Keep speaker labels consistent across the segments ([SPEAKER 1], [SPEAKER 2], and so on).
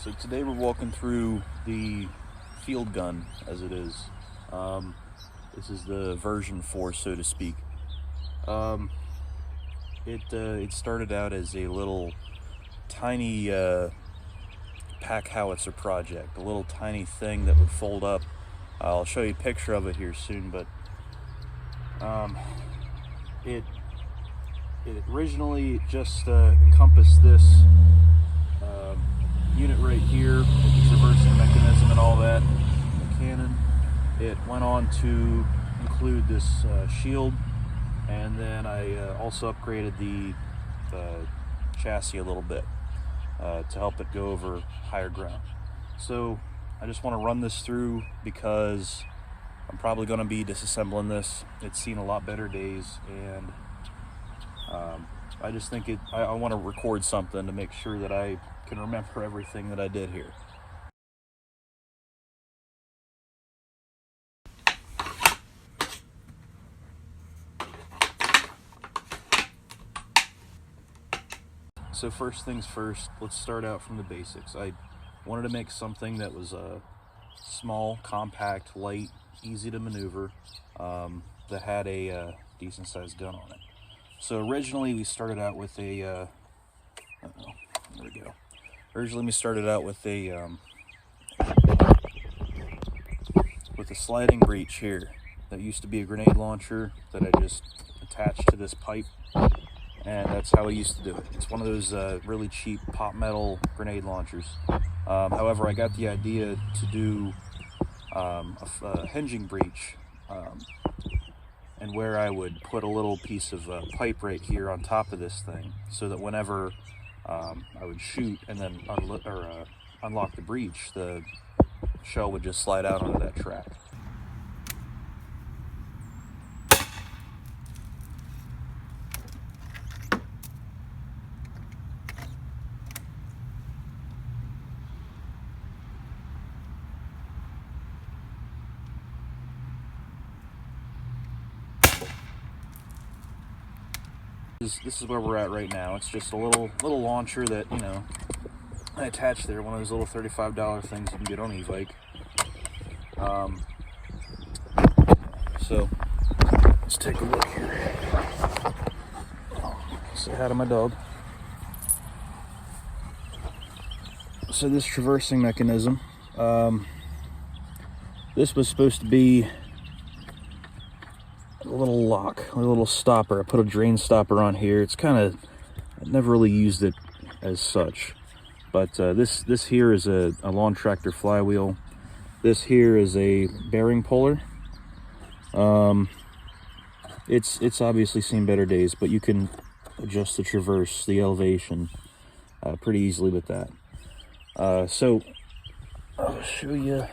[SPEAKER 1] So today we're walking through the field gun, as it is. This is the version 4, so to speak. It started out as a little tiny pack howitzer project, a little tiny thing that would fold up. I'll show you a picture of it here soon, but it originally just encompassed this unit right here with the traversing mechanism and all that, the cannon. It went on to include this shield, and then I also upgraded the chassis a little bit to help it go over higher ground. So I just want to run this through because I'm probably going to be disassembling this. It's seen a lot better days, and I just think I want to record something to make sure that I can remember everything that I did here. So first things first, let's start out from the basics. I wanted to make something that was small, compact, light, easy to maneuver, that had a decent sized gun on it. So originally we started out with a, there we go. Originally we started out with a sliding breech here that used to be a grenade launcher that I just attached to this pipe, and that's how I used to do it. It's one of those really cheap pop metal grenade launchers. However, I got the idea to do a hinging breech, and where I would put a little piece of pipe right here on top of this thing, so that whenever I would shoot and then unlock the breech, the shell would just slide out onto that track. This is where we're at right now. It's just a little launcher that, you know, I attached there, one of those little $35 things you can get on e-bike. So let's take a look here. Say hi to my dog. So this traversing mechanism, this was supposed to be a little lock, a little stopper. I put a drain stopper on here. It's kind of, I've never really used it as such, but this here is a lawn tractor flywheel. This here is a bearing puller. It's obviously seen better days, but you can adjust the traverse, the elevation, pretty easily with that. So I'll show you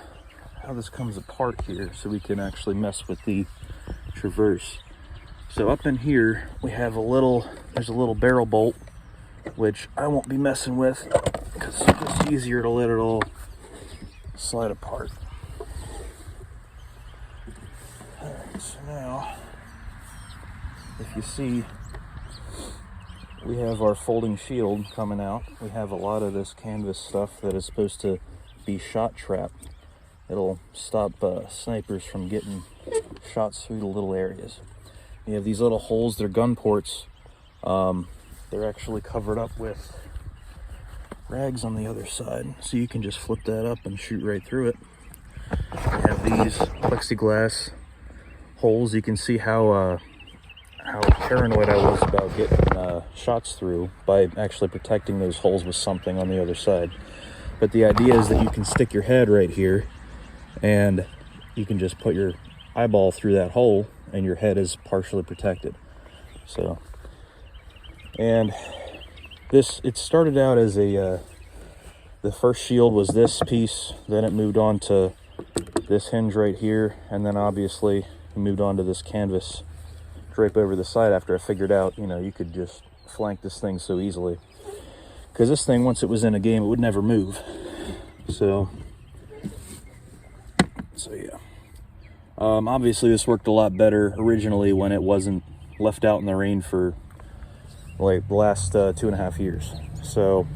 [SPEAKER 1] how this comes apart here, so we can actually mess with the traverse. So up in here we have there's a little barrel bolt, which I won't be messing with because it's just easier to let it all slide apart. Alright, so now if you see, we have our folding shield coming out. We have a lot of this canvas stuff that is supposed to be shot trap. It'll stop snipers from getting shots through the little areas. You have these little holes, they're gun ports. They're actually covered up with rags on the other side, so you can just flip that up and shoot right through it. You have these plexiglass holes. You can see how paranoid I was about getting shots through by actually protecting those holes with something on the other side. But the idea is that you can stick your head right here, and you can just put your eyeball through that hole and your head is partially protected. So, and it started out as the first shield was this piece, then it moved on to this hinge right here, and then obviously it moved on to this canvas drape over the side after I figured out, you know, you could just flank this thing so easily. Because this thing, once it was in a game, it would never move. So yeah. Obviously this worked a lot better originally when it wasn't left out in the rain for like the last 2.5 years. So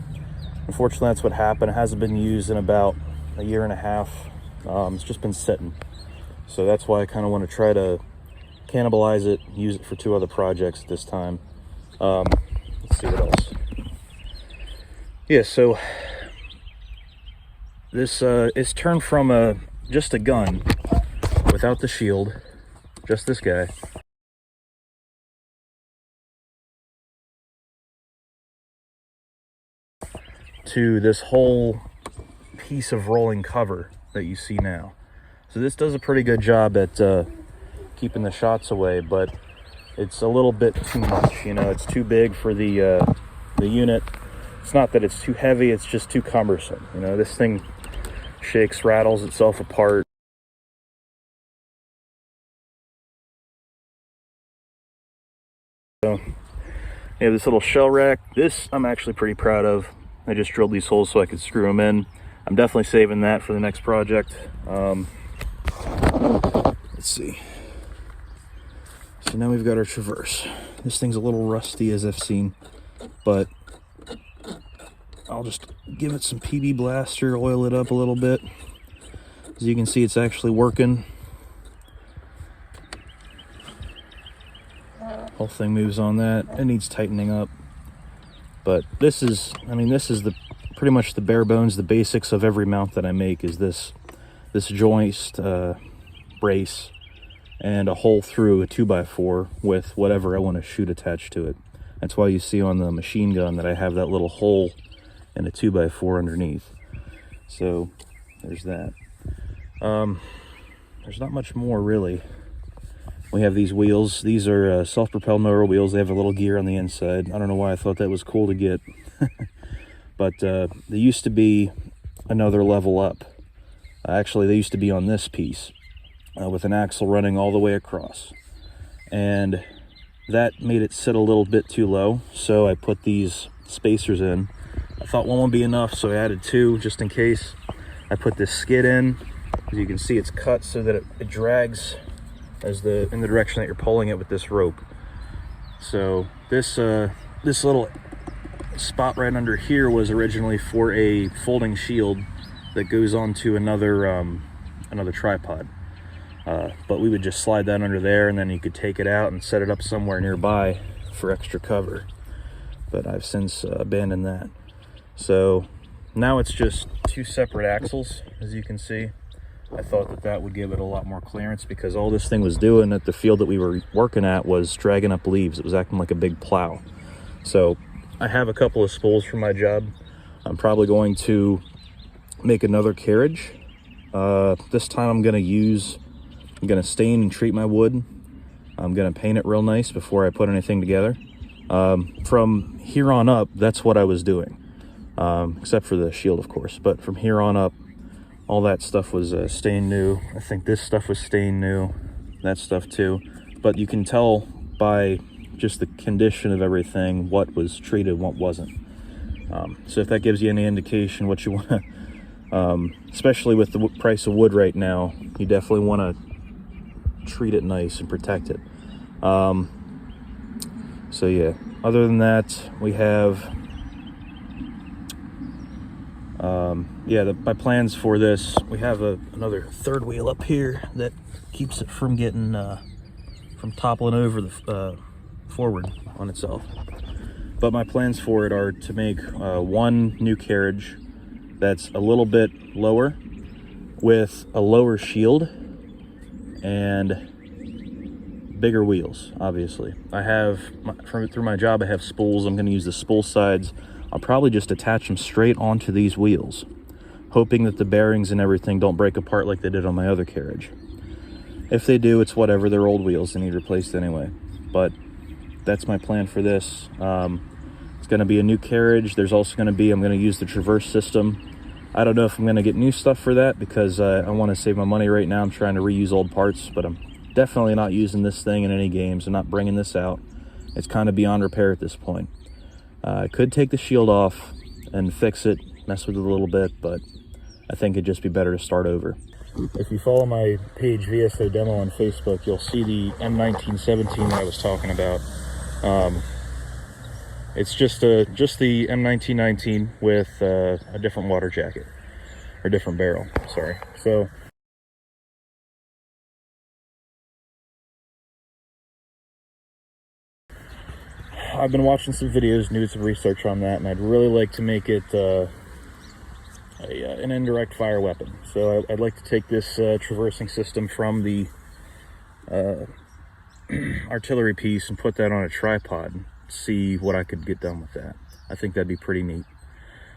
[SPEAKER 1] Unfortunately, that's what happened. It hasn't been used in about a year and a half. It's just been sitting. So that's why I kind of want to try to cannibalize it, use it for 2 other projects at this time. Let's see what else. Yeah, so this is turned from just a gun without the shield, just this guy, to this whole piece of rolling cover that you see now. So this does a pretty good job at keeping the shots away, but it's a little bit too much. You know, it's too big for the unit. It's not that it's too heavy, it's just too cumbersome. You know, this thing shakes, rattles itself apart. So, you have this little shell rack. This I'm actually pretty proud of. I just drilled these holes so I could screw them in. I'm definitely saving that for the next project. Let's see. So now we've got our traverse. This thing's a little rusty, as I've seen, but I'll just give it some PB Blaster, oil it up a little bit. As you can see, it's actually working. Whole thing moves on that. It needs tightening up. But this is, I mean, this is the pretty much the bare bones, the basics of every mount that I make is this joist, brace, and a hole through a 2x4 with whatever I want to shoot attached to it. That's why you see on the machine gun that I have that little hole and a 2x4 underneath. So there's that. There's not much more really. We have these wheels. These are self-propelled motor wheels. They have a little gear on the inside. I don't know why I thought that was cool to get. But they used to be another level up. Actually, they used to be on this piece with an axle running all the way across. And that made it sit a little bit too low. So I put these spacers in. I thought one would be enough, so I added 2 just in case. I put this skid in. As you can see, it's cut so that it drags in the direction that you're pulling it with this rope. So this little spot right under here was originally for a folding shield that goes onto another tripod. But we would just slide that under there, and then you could take it out and set it up somewhere nearby for extra cover. But I've since abandoned that. So now it's just 2 separate axles, as you can see. I thought that would give it a lot more clearance, because all this thing was doing at the field that we were working at was dragging up leaves. It was acting like a big plow. So I have a couple of spools for my job. I'm probably going to make another carriage. This time I'm going to stain and treat my wood. I'm going to paint it real nice before I put anything together. From here on up, that's what I was doing. Except for the shield, of course. But from here on up, all that stuff was stained new. I think this stuff was stained new. That stuff too. But you can tell by just the condition of everything what was treated and what wasn't. So if that gives you any indication what you want to, especially with the price of wood right now, you definitely want to treat it nice and protect it. So yeah, other than that, we have my plans for this. We have another 3rd wheel up here that keeps it from getting from toppling over the forward on itself. But my plans for it are to make 1 new carriage that's a little bit lower with a lower shield and bigger wheels. Obviously, I have through my job I have spools. I'm going to use the spool sides. I'll probably just attach them straight onto these wheels, hoping that the bearings and everything don't break apart like they did on my other carriage. If they do, it's whatever. They're old wheels. They need replaced anyway. But that's my plan for this. It's going to be a new carriage. There's also going to be, I'm going to use the traverse system. I don't know if I'm going to get new stuff for that, because I want to save my money right now. I'm trying to reuse old parts, but I'm definitely not using this thing in any games. I'm not bringing this out. It's kind of beyond repair at this point. I could take the shield off and fix it, mess with it a little bit, but I think it'd just be better to start over. If you follow my page VSO Demo on Facebook, you'll see the M1917 that I was talking about. It's just the M1919 with a different water jacket, or different barrel, sorry. So I've been watching some videos, doing some research on that, and I'd really like to make it an indirect fire weapon. So I'd like to take this traversing system from the artillery piece and put that on a tripod and see what I could get done with that. I think that'd be pretty neat,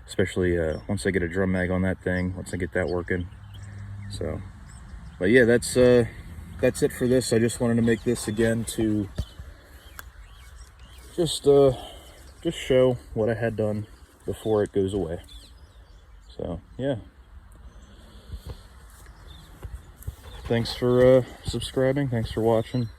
[SPEAKER 1] especially once I get a drum mag on that thing, once I get that working. So, but yeah, that's it for this. I just wanted to make this again to just show what I had done before it goes away. So yeah, thanks for subscribing, thanks for watching.